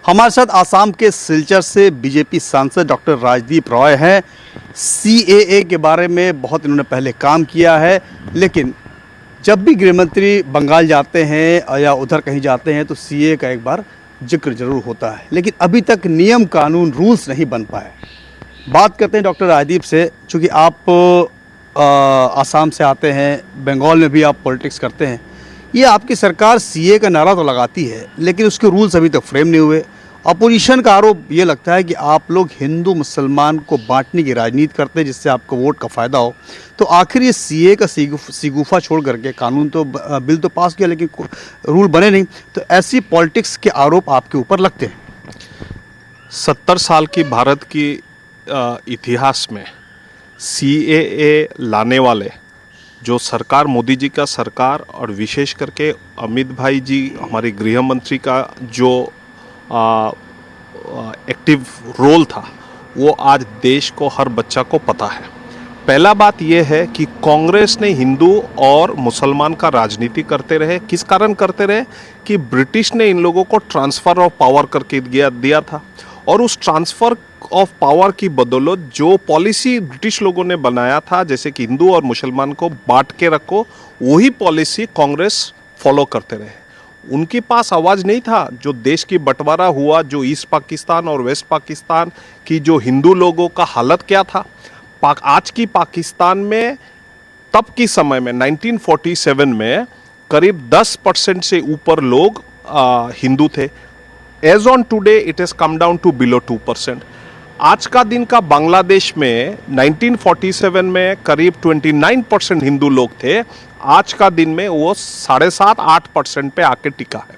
हमारे साथ आसाम के सिलचर से बीजेपी सांसद डॉक्टर राजदीप रॉय हैं। सीएए के बारे में बहुत इन्होंने पहले काम किया है, लेकिन जब भी गृहमंत्री बंगाल जाते हैं या उधर कहीं जाते हैं तो सीएए का एक बार जिक्र जरूर होता है, लेकिन अभी तक नियम कानून रूल्स नहीं बन पाए। बात करते हैं डॉक्टर राजदीप से, चूँकि आप आसाम से आते हैं, बंगाल में भी आप पॉलिटिक्स करते हैं। ये आपकी सरकार सीए का नारा तो लगाती है, लेकिन उसके रूल्स अभी तक फ्रेम नहीं हुए। अपोजिशन का आरोप ये लगता है कि आप लोग हिंदू मुसलमान को बांटने की राजनीति करते हैं, जिससे आपको वोट का फ़ायदा हो। तो आखिर ये सीए का सिगुफा छोड़ करके कानून तो बिल तो पास किया, लेकिन रूल बने नहीं। तो ऐसी पॉलिटिक्स के आरोप आपके ऊपर लगते हैं। 70 साल की भारत की इतिहास में सीएए लाने वाले जो सरकार, मोदी जी का सरकार और विशेष करके अमित भाई जी हमारे गृह मंत्री का जो एक्टिव रोल था, वो आज देश को, हर बच्चा को पता है। पहला बात यह है कि कांग्रेस ने हिंदू और मुसलमान का राजनीति करते रहे। किस कारण करते रहे? कि ब्रिटिश ने इन लोगों को ट्रांसफ़र ऑफ पावर करके दिया था, और उस ट्रांसफ़र ऑफ पावर की बदौलत जो पॉलिसी ब्रिटिश लोगों ने बनाया था, जैसे कि हिंदू और मुसलमान को बांट के रखो, वही पॉलिसी कांग्रेस फॉलो करते रहे। उनके पास आवाज़ नहीं था। जो देश की बंटवारा हुआ, जो ईस्ट पाकिस्तान और वेस्ट पाकिस्तान की जो हिंदू लोगों का हालत क्या था, आज की पाकिस्तान में तब की समय में 1947 में करीब 10% से ऊपर लोग हिंदू थे। As on today it has come down to below 2%। आज का दिन का बांग्लादेश में 1947 में करीब 29% हिंदू लोग थे। आज का दिन में वो 7.5-8% पे आके टिका है।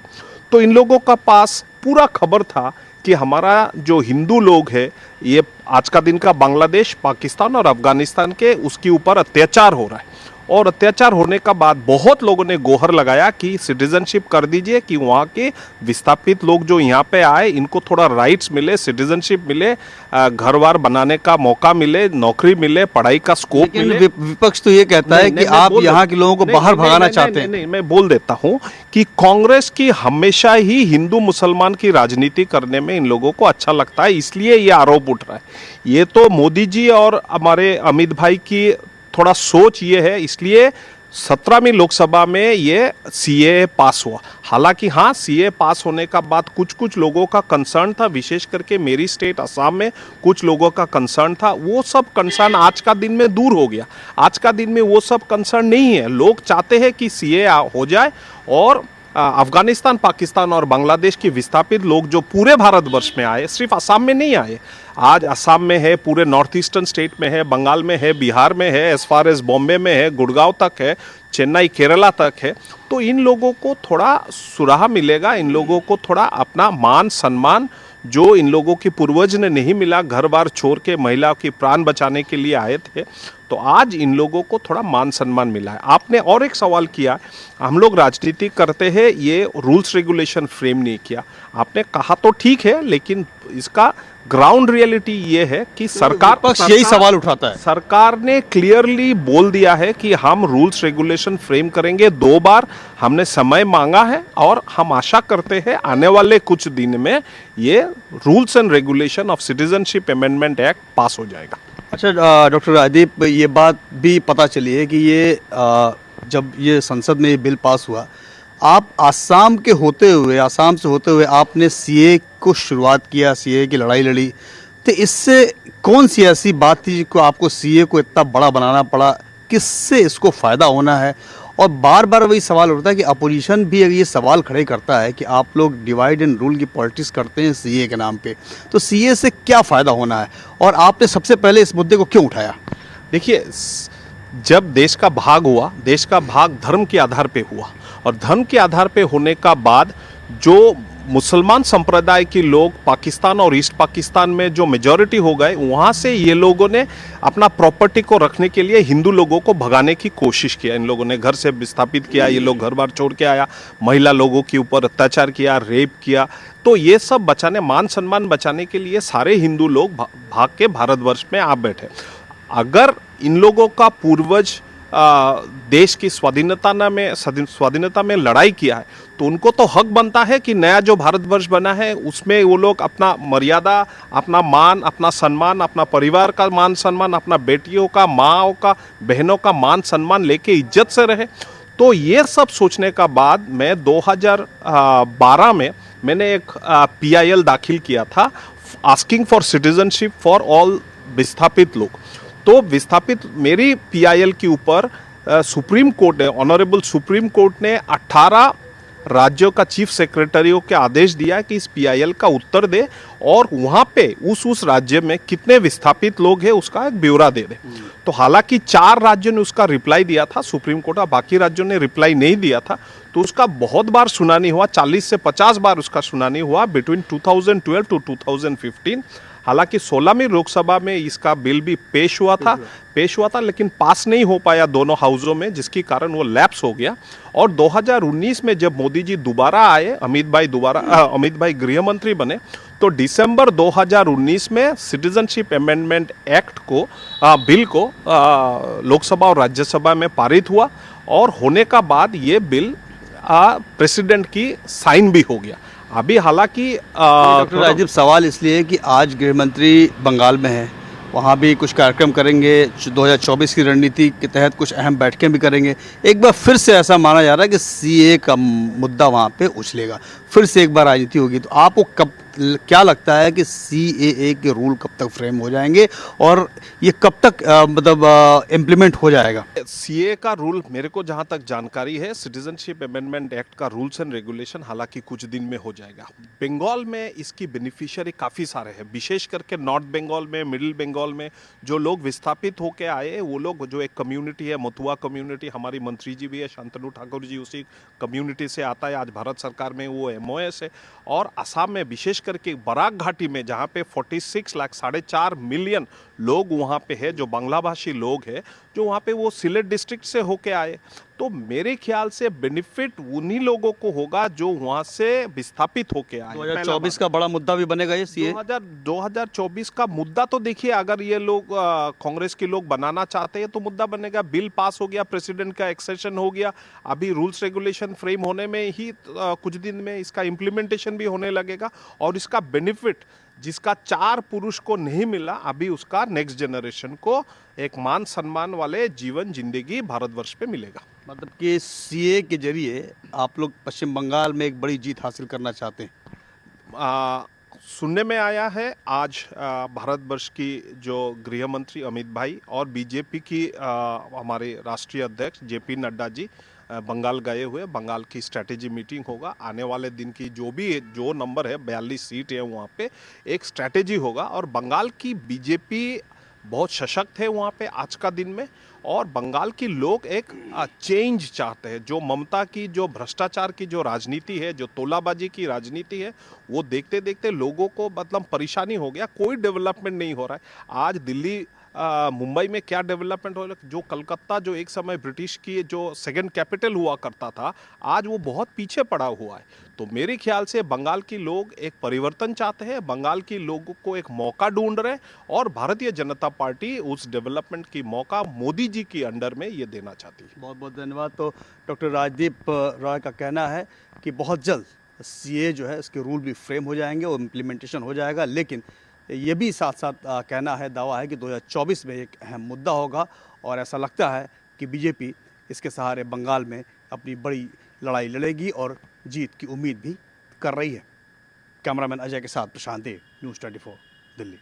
तो इन लोगों का पास पूरा खबर था कि हमारा जो हिंदू लोग है, ये आज का दिन का बांग्लादेश, पाकिस्तान और अफगानिस्तान के उसके ऊपर अत्याचार हो रहा है। और अत्याचार होने का बाद बहुत लोगों ने गोहर लगाया कि सिटीजनशिप कर दीजिए, कि वहाँ के विस्थापित लोग जो यहाँ पे आए, इनको थोड़ा राइट्स मिले, सिटीजनशिप मिले, घर-वार बनाने का मौका मिले, नौकरी मिले, पढ़ाई का स्कोप मिले। विपक्ष तो ये कहता है कि आप यहाँ के लोगों को बाहर भगाना चाहते हैं। नहीं, मैं बोल देता हूँ कि कांग्रेस की हमेशा ही हिंदू मुसलमान की राजनीति करने में इन लोगों को अच्छा लगता है, इसलिए ये आरोप उठ रहा है। ये तो मोदी जी और हमारे अमित भाई की थोड़ा सोच ये है, इसलिए 17वीं लोकसभा में ये सीए पास हुआ। हालांकि हाँ, सीए पास होने का बाद कुछ लोगों का कंसर्न था, विशेष करके मेरी स्टेट असम में कुछ लोगों का कंसर्न था। वो सब कंसर्न आज का दिन में दूर हो गया। आज का दिन में वो सब कंसर्न नहीं है। लोग चाहते हैं कि सीए हो जाए और अफगानिस्तान, पाकिस्तान और बांग्लादेश के विस्थापित लोग जो पूरे भारतवर्ष में आए, सिर्फ असम में नहीं आए, आज असम में है, पूरे नॉर्थ ईस्टर्न स्टेट में है, बंगाल में है, बिहार में है, एज फार एज बॉम्बे में है, गुड़गांव तक है, चेन्नई केरला तक है। तो इन लोगों को थोड़ा सुराहा मिलेगा, इन लोगों को थोड़ा अपना मान सम्मान जो इन लोगों के पूर्वज ने नहीं मिला, घर बार छोड़ के महिलाओं की प्राण बचाने के लिए आए थे, तो आज इन लोगों को थोड़ा मान सम्मान मिला है। आपने और एक सवाल किया, हम लोग राजनीति करते हैं, ये रूल्स रेगुलेशन फ्रेम नहीं किया। आपने कहा तो ठीक है, लेकिन इसका ग्राउंड रियलिटी ये है कि सरकार यही सवाल उठाता है। सरकार ने क्लियरली बोल दिया है कि हम रूल्स रेगुलेशन फ्रेम करेंगे। 2 बार हमने समय मांगा है और हम आशा करते हैं आने वाले कुछ दिन में ये rules and regulation of citizenship amendment act पास हो जाएगा। अच्छा डॉक्टर राजदीप, ये बात भी पता चली है कि ये जब ये संसद में ये बिल पास हुआ, आप आसाम से होते हुए आपने सीए को शुरुआत किया, सीए की लड़ाई लड़ी। तो इससे कौन सी ऐसी बात थी जिसको आपको सीए को इतना बड़ा बनाना पड़ा? किससे इसको फ़ायदा होना है? और बार बार वही सवाल उठता है कि अपोजिशन भी ये सवाल खड़े करता है कि आप लोग डिवाइड एंड रूल की पॉलिटिक्स करते हैं सीए के नाम पे, तो सीए से क्या फ़ायदा होना है? और आपने सबसे पहले इस मुद्दे को क्यों उठाया? देखिए, जब देश का भाग हुआ, देश का भाग धर्म के आधार पे हुआ, और धर्म के आधार पे होने का बाद जो मुसलमान संप्रदाय के लोग पाकिस्तान और ईस्ट पाकिस्तान में जो मेजॉरिटी हो गए, वहाँ से ये लोगों ने अपना प्रॉपर्टी को रखने के लिए हिंदू लोगों को भगाने की कोशिश किया। इन लोगों ने घर से विस्थापित किया, ये लोग घर बार छोड़ के आया, महिला लोगों के ऊपर अत्याचार किया, रेप किया। तो ये सब बचाने, मान सम्मान बचाने के लिए सारे हिंदू लोग भाग के भारतवर्ष में आ बैठे। अगर इन लोगों का पूर्वज देश की स्वाधीनता में लड़ाई किया है, तो उनको तो हक बनता है कि नया जो भारतवर्ष बना है उसमें वो लोग अपना मर्यादा, अपना मान, अपना सम्मान, अपना परिवार का मान सम्मान, अपना बेटियों का, माँओं का, बहनों का मान सम्मान लेके इज्जत से रहे। तो ये सब सोचने का बाद मैं 2012 में मैंने एक PIL दाखिल किया था, asking for citizenship for all विस्थापित लोग। तो विस्थापित मेरी PIL के ऊपर सुप्रीम कोर्ट ने, ऑनरेबल सुप्रीम कोर्ट ने 18 राज्यों का चीफ सेक्रेटरियों के आदेश दिया कि इस PIL का उत्तर दे और वहाँ पे उस राज्य में कितने विस्थापित लोग हैं उसका एक ब्यौरा दे दे। तो हालांकि 4 राज्यों ने उसका रिप्लाई दिया था सुप्रीम कोर्ट, बाकी राज्यों ने रिप्लाई नहीं दिया था। तो उसका बहुत बार सुनानी हुआ, 40 से 50 बार उसका सुनानी हुआ बिटवीन 2012 टू 2015। हालांकि 16वीं लोकसभा में इसका बिल भी पेश हुआ था लेकिन पास नहीं हो पाया दोनों हाउसों में, जिसके कारण वो लैप्स हो गया। और 2019 में जब मोदी जी दोबारा आए, अमित भाई गृह मंत्री बने, तो दिसंबर 2019 में सिटीजनशिप अमेंडमेंट एक्ट को बिल को लोकसभा और राज्यसभा में पारित हुआ और होने का बाद ये बिल प्रेसिडेंट की साइन भी हो गया। अभी हालांकि डॉक्टर राजीव, सवाल इसलिए है कि आज गृह मंत्री बंगाल में है, वहाँ भी कुछ कार्यक्रम करेंगे, 2024 की रणनीति के तहत कुछ अहम बैठकें भी करेंगे। एक बार फिर से ऐसा माना जा रहा है कि CAA का मुद्दा वहाँ पे उछलेगा, फिर से एक बार राजनीति होगी। तो आपको कब क्या लगता है कि CAA के रूल कब तक फ्रेम हो जाएंगे और ये कब तक इम्प्लीमेंट हो जाएगा? CAA का रूल, मेरे को जहां तक जानकारी है, सिटीजनशिप अमेंडमेंट एक्ट का रूल्स एंड रेगुलेशन हालांकि कुछ दिन में हो जाएगा। बंगाल में इसकी बेनिफिशियरी काफ़ी सारे हैं, विशेष करके नॉर्थ बंगाल में, मिडिल बंगाल में जो लोग विस्थापित होकर आए, वो लोग जो एक कम्युनिटी है, मथुआ कम्युनिटी, हमारी मंत्री जी भी है शांतनु ठाकुर जी उसी कम्युनिटी से आता है। आज भारत सरकार में वो MOS है। और असम में विशेष करके बराक घाटी में जहाँ पे 46 लाख 4.5 मिलियन लोग वहाँ पे है जो बांग्ला भाषी लोग हैं, जो वहाँ पे वो सिलेट डिस्ट्रिक्ट से होके आए। तो मेरे ख्याल से बेनिफिट उन्हीं लोगों को होगा जो वहाँ से विस्थापित होके आए। 2024 का बड़ा मुद्दा भी बनेगा ये CAA। 2024 का मुद्दा तो देखिए, अगर ये लोग कांग्रेस के लोग बनाना चाहते हैं तो मुद्दा बनेगा। बिल पास हो गया, प्रेसिडेंट का एक्सेशन हो गया, अभी रूल्स रेगुलेशन फ्रेम होने में ही कुछ दिन में इसका इम्प्लीमेंटेशन भी होने लगेगा। और इसका बेनिफिट जिसका 4 पुरुष को नहीं मिला, अभी उसका नेक्स्ट जनरेशन को एक मान सम्मान वाले जीवन जिंदगी भारतवर्ष पे मिलेगा। मतलब कि CAA के जरिए आप लोग पश्चिम बंगाल में एक बड़ी जीत हासिल करना चाहते हैं। सुनने में आया है आज भारतवर्ष की जो गृह मंत्री अमित भाई और बीजेपी की हमारे राष्ट्रीय अध्यक्ष JP नड्डा जी बंगाल गए हुए। बंगाल की स्ट्रैटेजी मीटिंग होगा आने वाले दिन की, जो नंबर है 42 सीट है वहाँ पे एक स्ट्रैटेजी होगा। और बंगाल की बीजेपी बहुत सशक्त है वहाँ पे आज का दिन में। और बंगाल की लोग एक चेंज चाहते हैं। जो ममता की, जो भ्रष्टाचार की जो राजनीति है, जो तोलाबाजी की राजनीति है, वो देखते देखते लोगों को मतलब परेशानी हो गया, कोई डेवलपमेंट नहीं हो रहा है। आज दिल्ली मुंबई में क्या डेवलपमेंट हो रहा है? जो कलकत्ता जो एक समय ब्रिटिश की जो सेकंड कैपिटल हुआ करता था, आज वो बहुत पीछे पड़ा हुआ है। तो मेरे ख्याल से बंगाल की लोग एक परिवर्तन चाहते हैं, बंगाल की लोगों को एक मौका ढूंढ रहे हैं और भारतीय जनता पार्टी उस डेवलपमेंट की मौका मोदी जी की अंडर में ये देना चाहती है। बहुत बहुत धन्यवाद। तो डॉक्टर राजदीप रॉय का कहना है कि बहुत जल्द CAA जो है इसके रूल भी फ्रेम हो जाएंगे और इम्प्लीमेंटेशन हो जाएगा, लेकिन ये भी साथ साथ कहना है, दावा है कि 2024 में एक अहम मुद्दा होगा और ऐसा लगता है कि बीजेपी इसके सहारे बंगाल में अपनी बड़ी लड़ाई लड़ेगी और जीत की उम्मीद भी कर रही है। कैमरामैन अजय के साथ प्रशांत देव, न्यूज़ 24 दिल्ली।